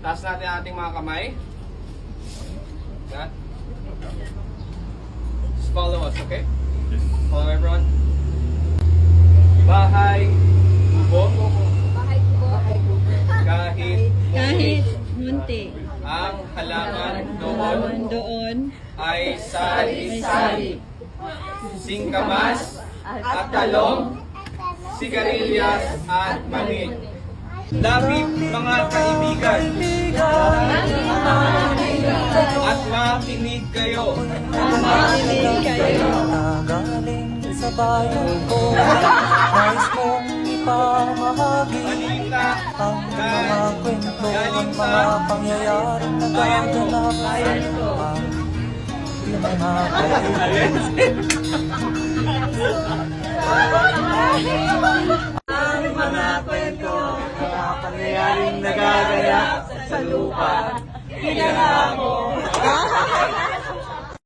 Taas natin ang ating mga kamay. Yeah. Just follow us, okay? Follow everyone. Bahay, kubo, kahit munti. ang halaman Doon ay sari-sari, singkamas at talong, sigarilyas at mani. Lapit mga kaibigan, at makinig kayo. Galing sa bayan ko, nais kong ipamahagi Balita ang mga kwento at mga pangyayaring nagaganap ang mga kwento, mga pangyayaring nagaganap sa lupa.